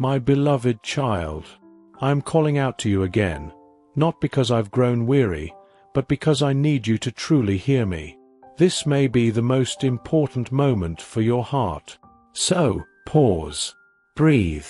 My beloved child, I am calling out to you again, not because I've grown weary, but because I need you to truly hear me. This may be the most important moment for your heart. So, pause. Breathe.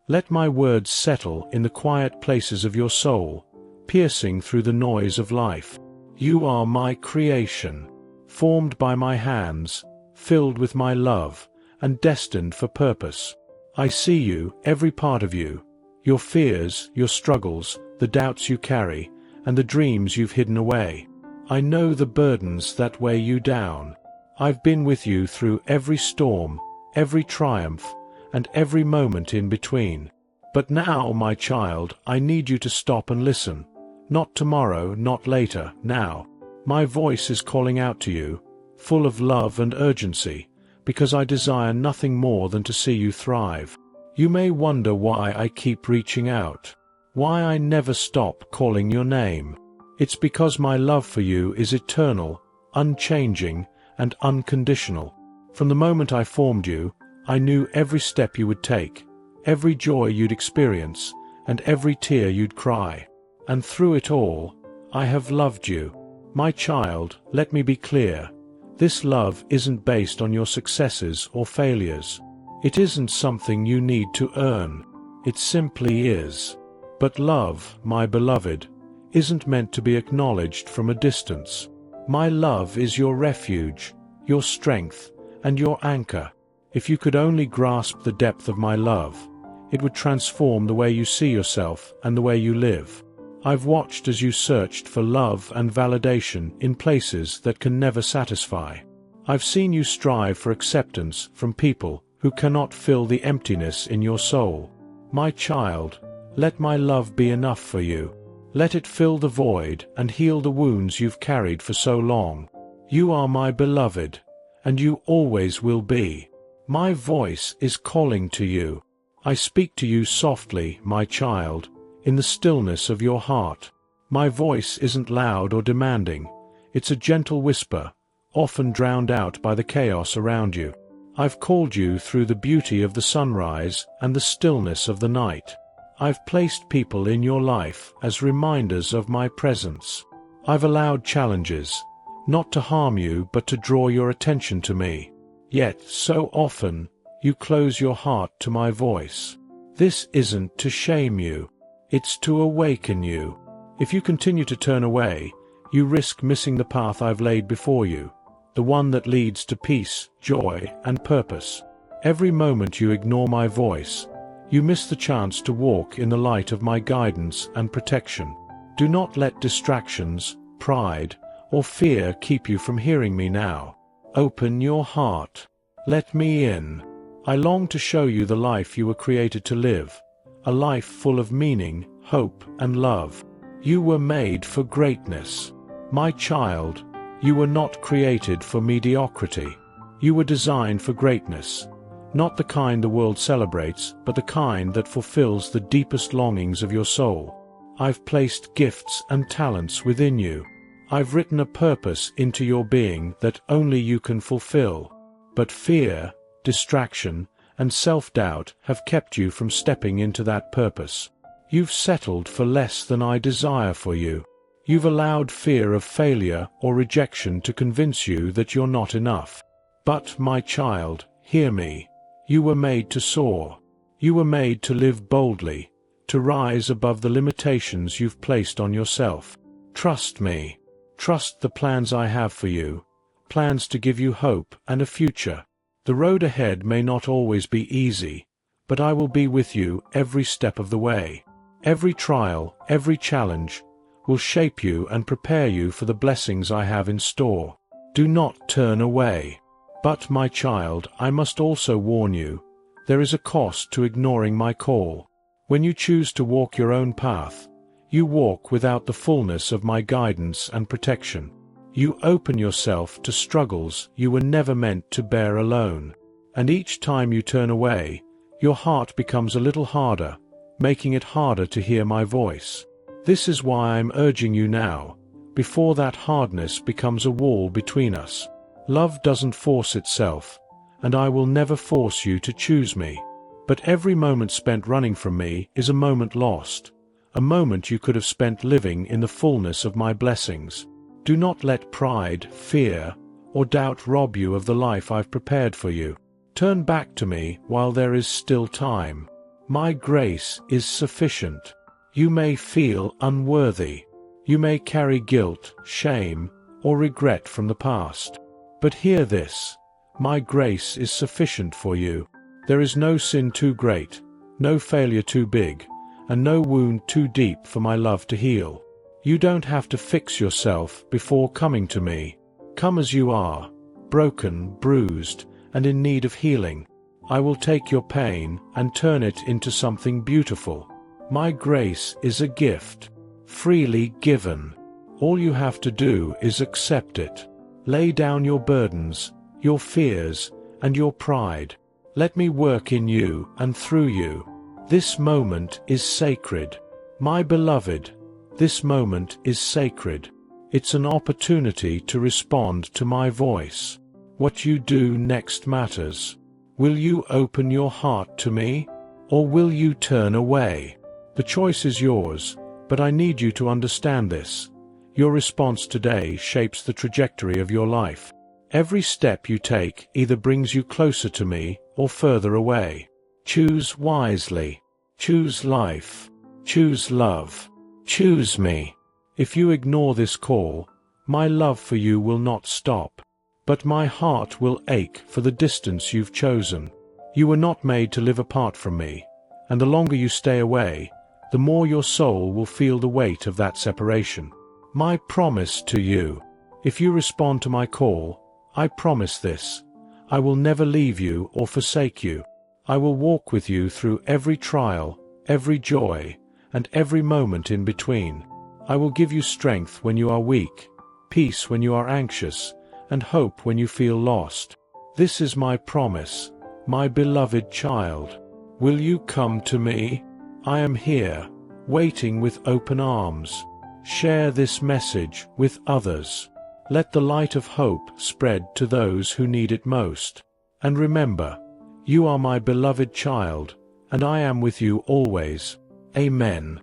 Let my words settle in the quiet places of your soul, piercing through the noise of life. You are my creation, formed by my hands, filled with my love, and destined for purpose. I see you, every part of you, your fears, your struggles, the doubts you carry, and the dreams you've hidden away. I know the burdens that weigh you down. I've been with you through every storm, every triumph, and every moment in between. But now, my child, I need you to stop and listen. Not tomorrow, not later, now. My voice is calling out to you, full of love and urgency, because I desire nothing more than to see you thrive. You may wonder why I keep reaching out, why I never stop calling your name. It's because my love for you is eternal, unchanging, and unconditional. From the moment I formed you, I knew every step you would take, every joy you'd experience, and every tear you'd cry. And through it all, I have loved you. My child, let me be clear. This love isn't based on your successes or failures. It isn't something you need to earn. It simply is. But love, my beloved, isn't meant to be acknowledged from a distance. My love is your refuge, your strength, and your anchor. If you could only grasp the depth of my love, it would transform the way you see yourself and the way you live. I've watched as you searched for love and validation in places that can never satisfy. I've seen you strive for acceptance from people who cannot fill the emptiness in your soul. My child, let my love be enough for you. Let it fill the void and heal the wounds you've carried for so long. You are my beloved, and you always will be. My voice is calling to you. I speak to you softly, my child, in the stillness of your heart. My voice isn't loud or demanding. It's a gentle whisper, often drowned out by the chaos around you. I've called you through the beauty of the sunrise and the stillness of the night. I've placed people in your life as reminders of my presence. I've allowed challenges, not to harm you but to draw your attention to me. Yet, so often, you close your heart to my voice. This isn't to shame you. It's to awaken you. If you continue to turn away, you risk missing the path I've laid before you, the one that leads to peace, joy, and purpose. Every moment you ignore my voice, you miss the chance to walk in the light of my guidance and protection. Do not let distractions, pride, or fear keep you from hearing me now. Open your heart. Let me in. I long to show you the life you were created to live, a life full of meaning, hope, and love. You were made for greatness. My child, you were not created for mediocrity. You were designed for greatness. Not the kind the world celebrates, but the kind that fulfills the deepest longings of your soul. I've placed gifts and talents within you. I've written a purpose into your being that only you can fulfill. But fear, distraction, and self-doubt have kept you from stepping into that purpose. You've settled for less than I desire for you. You've allowed fear of failure or rejection to convince you that you're not enough. But, my child, hear me. You were made to soar. You were made to live boldly, to rise above the limitations you've placed on yourself. Trust me. Trust the plans I have for you, plans to give you hope and a future. The road ahead may not always be easy, but I will be with you every step of the way. Every trial, every challenge, will shape you and prepare you for the blessings I have in store. Do not turn away. But, my child, I must also warn you, there is a cost to ignoring my call. When you choose to walk your own path, you walk without the fullness of my guidance and protection. You open yourself to struggles you were never meant to bear alone. And each time you turn away, your heart becomes a little harder, making it harder to hear my voice. This is why I'm urging you now, before that hardness becomes a wall between us. Love doesn't force itself, and I will never force you to choose me. But every moment spent running from me is a moment lost, a moment you could have spent living in the fullness of my blessings. Do not let pride, fear, or doubt rob you of the life I've prepared for you. Turn back to me while there is still time. My grace is sufficient. You may feel unworthy. You may carry guilt, shame, or regret from the past. But hear this: my grace is sufficient for you. There is no sin too great, no failure too big, and no wound too deep for my love to heal. You don't have to fix yourself before coming to me. Come as you are, broken, bruised, and in need of healing. I will take your pain and turn it into something beautiful. My grace is a gift, freely given. All you have to do is accept it. Lay down your burdens, your fears, and your pride. Let me work in you and through you. This moment is sacred. My beloved, this moment is sacred. It's an opportunity to respond to my voice. What you do next matters. Will you open your heart to me, or will you turn away? The choice is yours, but I need you to understand this. Your response today shapes the trajectory of your life. Every step you take either brings you closer to me or further away. Choose wisely. Choose life. Choose love. Choose me. If you ignore this call, my love for you will not stop. But my heart will ache for the distance you've chosen. You were not made to live apart from me, and the longer you stay away, the more your soul will feel the weight of that separation. My promise to you: if you respond to my call, I promise this: I will never leave you or forsake you. I will walk with you through every trial, every joy, and every moment in between. I will give you strength when you are weak, peace when you are anxious, and hope when you feel lost. This is my promise, my beloved child. Will you come to me? I am here, waiting with open arms. Share this message with others. Let the light of hope spread to those who need it most. And remember, you are my beloved child, and I am with you always. Amen.